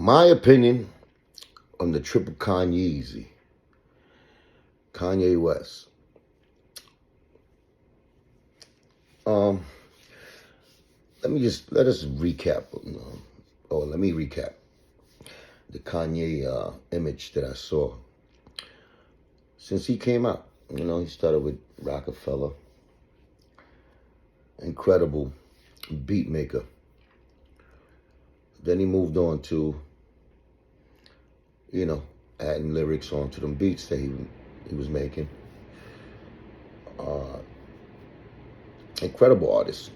My opinion on the triple Kanye, Kanye West. Um, let us recap. Let me recap the Kanye image that I saw since he came out. He started with Rockefeller, incredible beat maker. Then he moved on to, adding lyrics onto them beats that he was making. Incredible artist.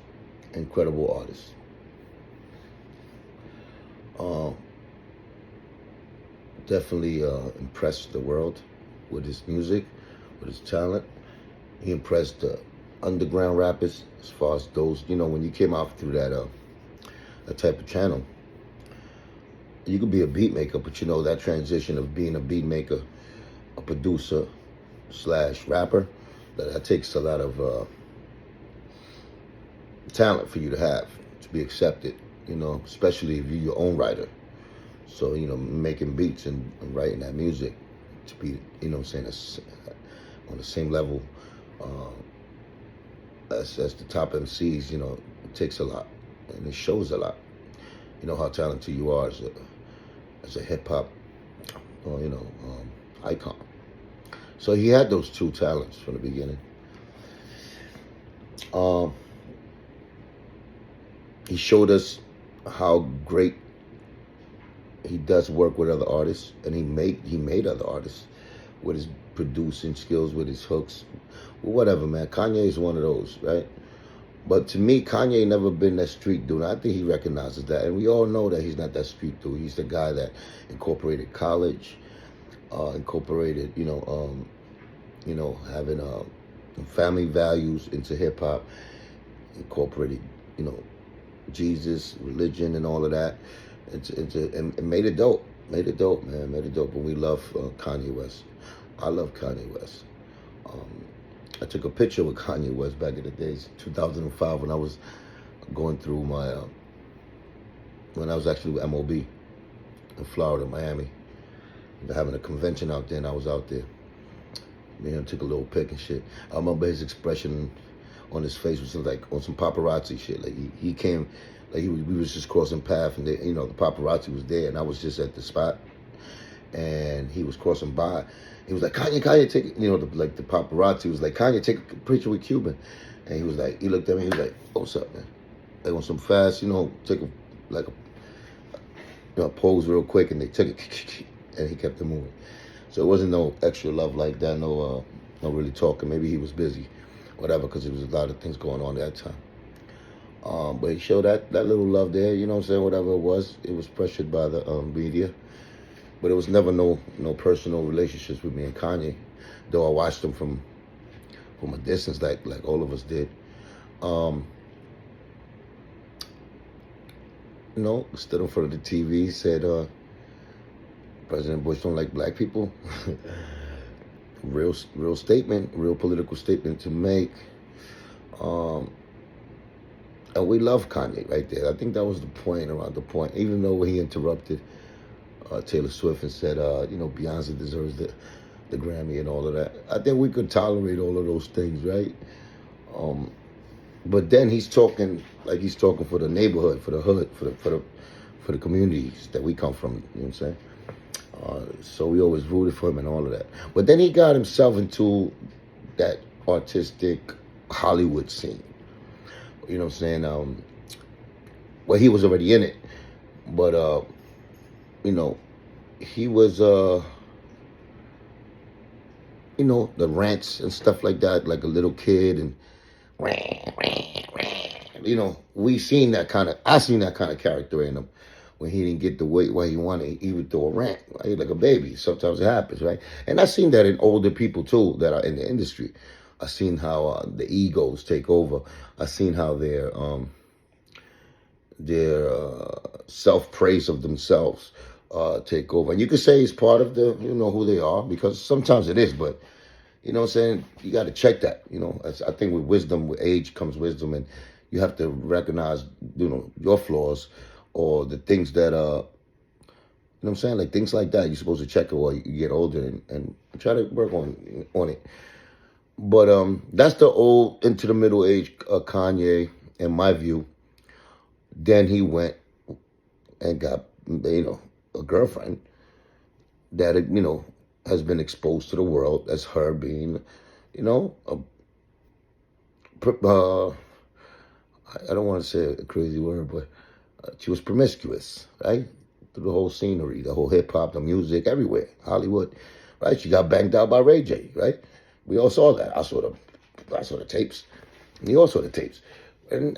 Definitely impressed the world with his music, with his talent. He impressed the underground rappers as far as those, when you came out through that type of channel. You could be a beat maker, but that transition of being a beat maker, a producer / rapper, that takes a lot of talent for you to have, to be accepted, especially if you're your own writer. So, making beats and writing that music to be, on the same level as the top MCs, it takes a lot and it shows a lot. How talented you are as a hip hop, icon. So he had those two talents from the beginning. He showed us how great he does work with other artists, and he made other artists with his producing skills, with his hooks, whatever, man. Kanye is one of those, right? But to me, Kanye never been that street dude. I think he recognizes that, and we all know that he's not that street dude. He's the guy that incorporated college, incorporated, having family values into hip hop, incorporated, Jesus, religion, and all of that. And made it dope. Made it dope, man. Made it dope. And we love Kanye West. I love Kanye West. I took a picture with Kanye West back in the days, 2005, when I was going through when I was actually with MOB in Florida, Miami. They're having a convention out there, and I was out there. Me and him took a little pic and shit. I remember his expression on his face was like on some paparazzi shit. Like he came, like we was just crossing paths, and the paparazzi was there, and I was just at the spot, and he was crossing by. He was like, Kanye, take, the paparazzi was like, Kanye, take a picture with Cuban. And he was like, he looked at me, he was like, oh, what's up, man? They want some fast, take a pose real quick, and they took it, and he kept it moving. So it wasn't no extra love like that, no really talking. Maybe he was busy, whatever, because there was a lot of things going on at that time. But he showed that little love there, whatever it was pressured by the media. But it was never no personal relationships with me and Kanye, though I watched him from a distance, like all of us did. Stood in front of the TV, said, President Bush don't like black people. real statement, real political statement to make. And we love Kanye right there. I think that was around the point, even though he interrupted Taylor Swift and said, Beyonce deserves the Grammy and all of that. I think we could tolerate all of those things, right? But then he's talking for the neighborhood, for the hood, for the communities that we come from. You know what I'm saying? So we always rooted for him and all of that. But then he got himself into that artistic Hollywood scene. You know what I'm saying? Well, he was already in it, but he was, the rants and stuff like that, like a little kid, and I seen that kind of character in him. When he didn't get the weight what he wanted, he would throw a rant, right? Like a baby. Sometimes it happens, right? And I've seen that in older people too that are in the industry. I've seen how the egos take over. I've seen how their self-praise of themselves take over. And you could say it's part of the, who they are, because sometimes it is, but, you know what I'm saying? You got to check that, I think with wisdom, with age comes wisdom, and you have to recognize, your flaws or the things that what I'm saying? Like things like that, you're supposed to check it while you get older and try to work on it. But that's the old into the middle age Kanye, in my view. Then he went and got a girlfriend that has been exposed to the world as her being uh, I don't want to say a crazy word, but she was promiscuous, right? Through the whole scenery, the whole hip hop, the music, everywhere, Hollywood, right? She got banged out by Ray J, right? We all saw that. I saw the tapes. You all saw the tapes, and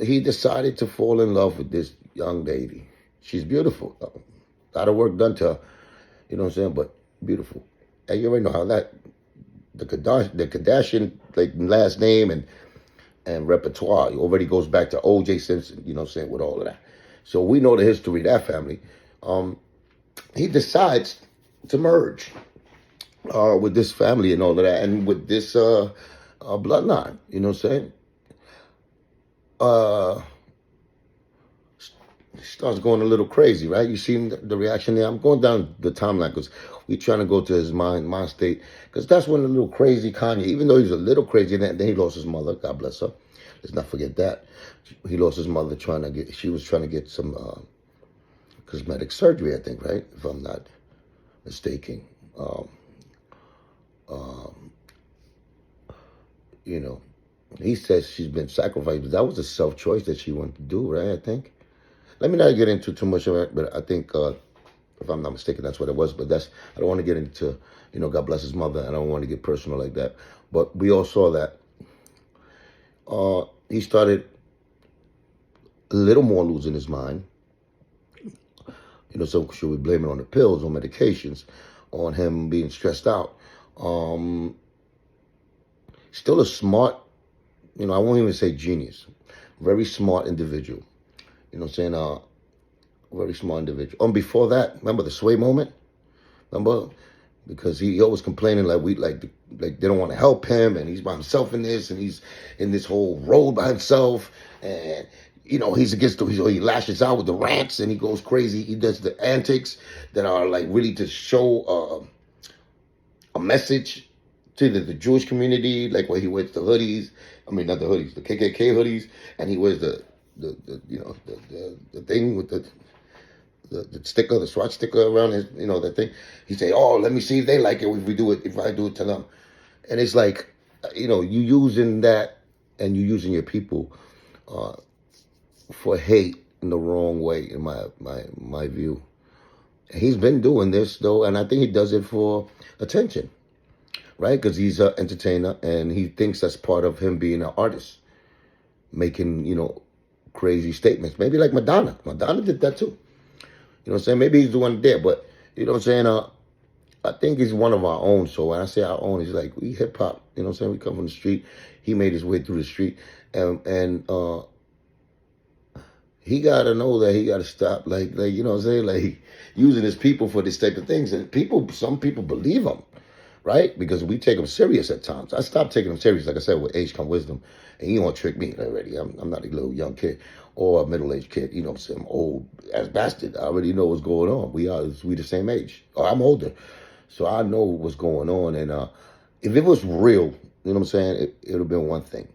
he decided to fall in love with this young lady. She's beautiful. A lot of work done to her, you know what I'm saying? But beautiful. And you already know how that the Kardashian like last name and repertoire already goes back to O.J. Simpson, you know what I'm saying, with all of that. So we know the history of that family. He decides to merge with this family and all of that, and with this bloodline, you know what I'm saying? Starts going a little crazy, right? You see the reaction there? I'm going down the timeline because we're trying to go to his mind state. Because that's when the little crazy Kanye, even though he's a little crazy, then he lost his mother. God bless her. Let's not forget that. He lost his mother she was trying to get some cosmetic surgery, I think, right? If I'm not mistaken. He says she's been sacrificed, but that was a self-choice that she wanted to do, right? I think. Let me not get into too much of it, but I think, if I'm not mistaken, that's what it was. But I don't want to get into, God bless his mother, and I don't want to get personal like that. But we all saw that. He started a little more losing his mind. So should we blame it on the pills, on medications, on him being stressed out? Still a smart, I won't even say genius, very smart individual. You know what I'm saying? Very smart individual. Before that, remember the Sway moment? Remember? Because he always complaining like they don't want to help him, and he's by himself in this, and he's in this whole road by himself, and he's against he lashes out with the rants, and he goes crazy. He does the antics that are like really to show a message to the Jewish community, like where he wears the hoodies. I mean, not the hoodies, the KKK hoodies, and he wears the thing with the sticker, the swatch sticker around his, that thing. He say, "Oh, let me see if they like it if I do it to them." And it's like, you using that, and you using your people for hate in the wrong way, in my view. He's been doing this though, and I think he does it for attention, right? Because he's an entertainer, and he thinks that's part of him being an artist, making crazy statements. Maybe like Madonna. Madonna did that too. You know what I'm saying? Maybe he's the one there, but you know what I'm saying? I think he's one of our own. So when I say our own, he's like, we hip hop. You know what I'm saying? We come from the street. He made his way through the street, and he gotta know that he gotta stop, like you know what I'm saying, like using his people for this type of things. And some people believe him, right? Because we take him serious at times. I stopped taking him serious, like I said, with age come wisdom. And you won't trick me already. I'm not a little young kid or a middle-aged kid. You know what I'm saying? I'm old as bastard. I already know what's going on. We the same age. Or I'm older. So I know what's going on. And if it was real, you know what I'm saying, it would have been one thing.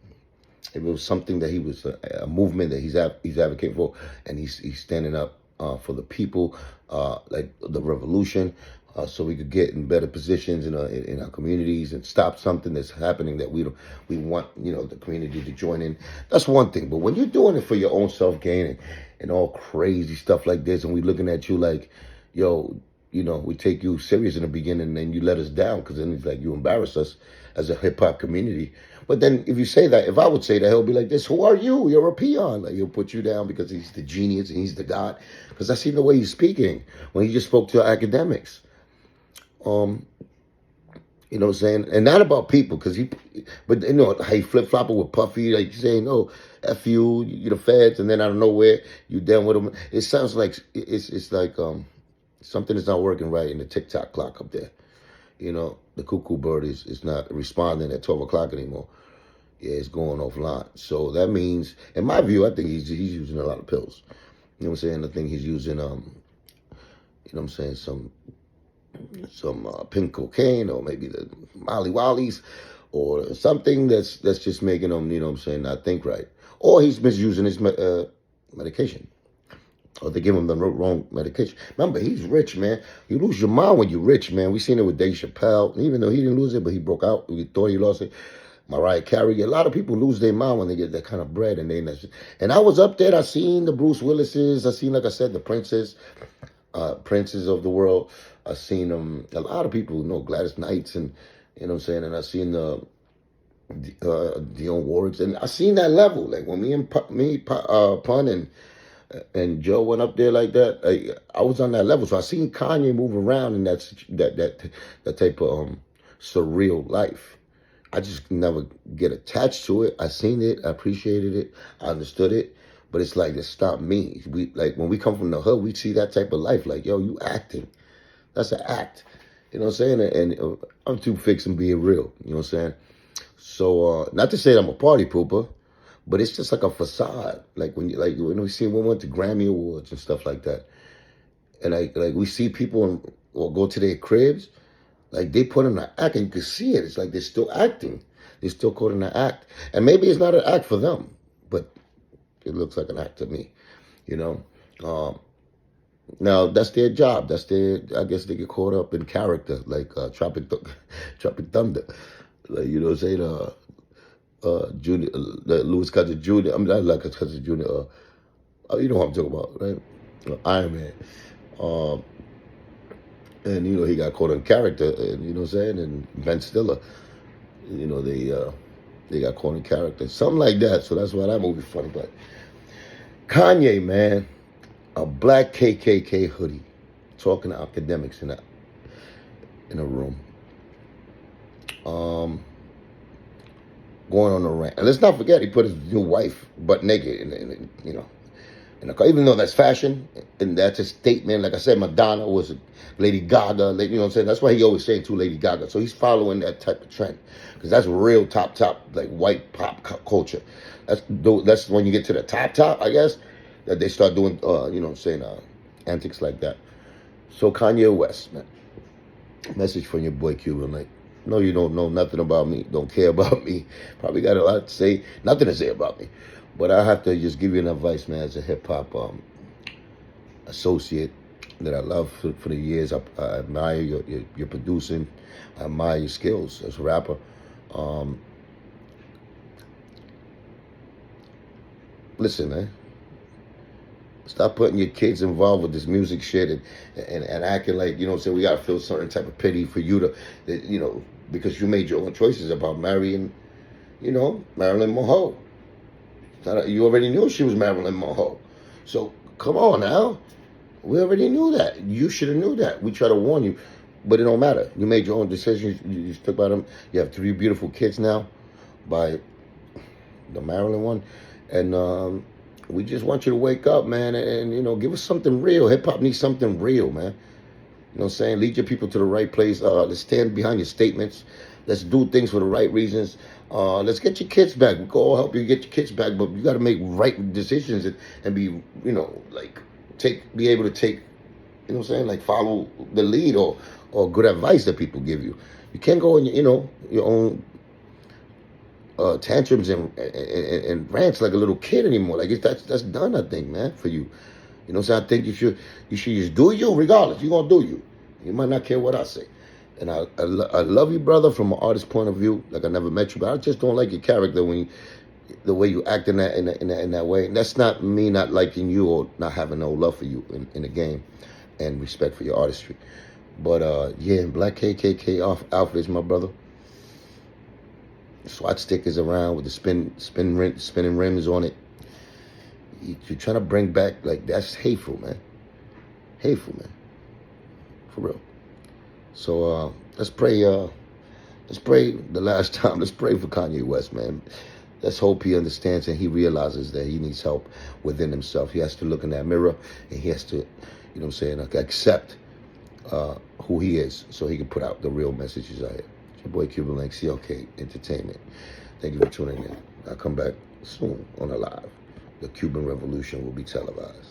If it was something that he was a movement that he's advocating for, and he's standing up for the people, like the revolution, so we could get in better positions in our communities and stop something that's happening that we want the community to join in. That's one thing. But when you're doing it for your own self gain and all crazy stuff like this, and we looking at you like, yo, we take you serious in the beginning, and then you let us down, because then it's like you embarrass us as a hip hop community. But then if you say that, if I would say that, he'll be like this: who are you? You're a peon. Like, he'll put you down because he's the genius and he's the god. Because I see the way he's speaking when he just spoke to academics. You know what I'm saying? And not about people, but how he flip-flopping with Puffy, like saying, "Oh, F you, you're the feds," and then out of nowhere, you done with him. It sounds like, it's like something is not working right in the TikTok clock up there. The cuckoo bird is not responding at 12 o'clock anymore. Yeah, it's going offline. So that means, in my view, I think he's using a lot of pills. You know what I'm saying? I think he's using You know what I'm saying? Some pink cocaine, or maybe the Molly Wallies, or something that's just making him, you know what I'm saying, not think right. Or he's misusing his medication. Or they give him the wrong medication. Remember, he's rich, man. You lose your mind when you're rich, man. We seen it with Dave Chappelle. Even though he didn't lose it, but he broke out. We thought he lost it. Mariah Carey. A lot of people lose their mind when they get that kind of bread. And I was up there. I seen the Bruce Willises. I seen, like I said, the princes of the world. I seen a lot of people, Gladys Knights, and you know what I'm saying. And I seen Dionne Warwick, and I seen that level. Like when Pun and Joe went up there like that, I was on that level. So I seen Kanye move around in that type of surreal life. I just never get attached to it. I seen it, I appreciated it, I understood it, but it's like it stopped me. When we come from the hood, we see that type of life. Like, yo, you acting. That's an act. You know what I'm saying? And I'm too fixed and being real. You know what I'm saying? So not to say that I'm a party pooper, but it's just like a facade. Like when we went to Grammy Awards and stuff like that, and like we see people or go to their cribs, like they put in an act, and you can see it. It's like they're still acting. They're still caught in an act, and maybe it's not an act for them, but it looks like an act to me. You know. Now that's their job. I guess they get caught up in character, like Tropic Thunder. Like, you know what I'm saying? Junior, Louis Cousin Jr. I mean, I like Cousin Jr. You know what I'm talking about, right? Iron Man. And he got caught in character, and you know what I'm saying? And Ben Stiller, they got caught in character, something like that. So that's why that movie funny. But Kanye, man, a black KKK hoodie, talking to academics in a room. Going on a rant. And let's not forget, he put his new wife butt naked in the car. Even though that's fashion, and that's a statement. Like I said, Madonna was Lady Gaga. You know what I'm saying? That's why he always saying to Lady Gaga. So he's following that type of trend. Because that's real top, like white pop culture. That's when you get to the top, I guess, that they start doing, you know what I'm saying, antics like that. So Kanye West, man. Message from your boy Cuban, like, no, you don't know nothing about me, don't care about me, probably got a lot to say, nothing to say about me. But I have to just give you an advice, man, as a hip-hop associate that I love for the years. I admire your producing. I admire your skills as a rapper. Listen, man. Stop putting your kids involved with this music shit and acting like, you know what I'm saying, we got to feel certain type of pity for you because you made your own choices about marrying, Marilyn Monroe. You already knew she was Marilyn Monroe. So, come on now. We already knew that. You should have knew that. We try to warn you, but it don't matter. You made your own decisions. You stuck by them. You have 3 beautiful kids now by the Marilyn one. And, we just want you to wake up, man, and give us something real. Hip-hop needs something real, man. You know what I'm saying? Lead your people to the right place. Let's stand behind your statements. Let's do things for the right reasons. Let's get your kids back. We can all help you get your kids back, but you got to make right decisions and be, be able to take, like follow the lead or good advice that people give you. You can't go in, your own tantrums and rants like a little kid anymore. Like that's done, I think, man, for you. You know what I'm saying? I think you should just do you regardless. You're gonna do you. You might not care what I say. And I love you, brother, from an artist's point of view. Like I never met you, but I just don't like your character the way you act in that way. And that's not me not liking you or not having no love for you in the game and respect for your artistry. But yeah, black KKK outfits, my brother. SWAT stickers around with the spinning rims on it. You're trying to bring back, like, that's hateful, man. Hateful, man. For real. So let's pray the last time. Let's pray for Kanye West, man. Let's hope he understands and he realizes that he needs help within himself. He has to look in that mirror and he has to, accept who he is so he can put out the real messages out here. Your boy Cuban, like CLK Entertainment. Thank you for tuning in. I'll come back soon on a live. The Cuban Revolution will be televised.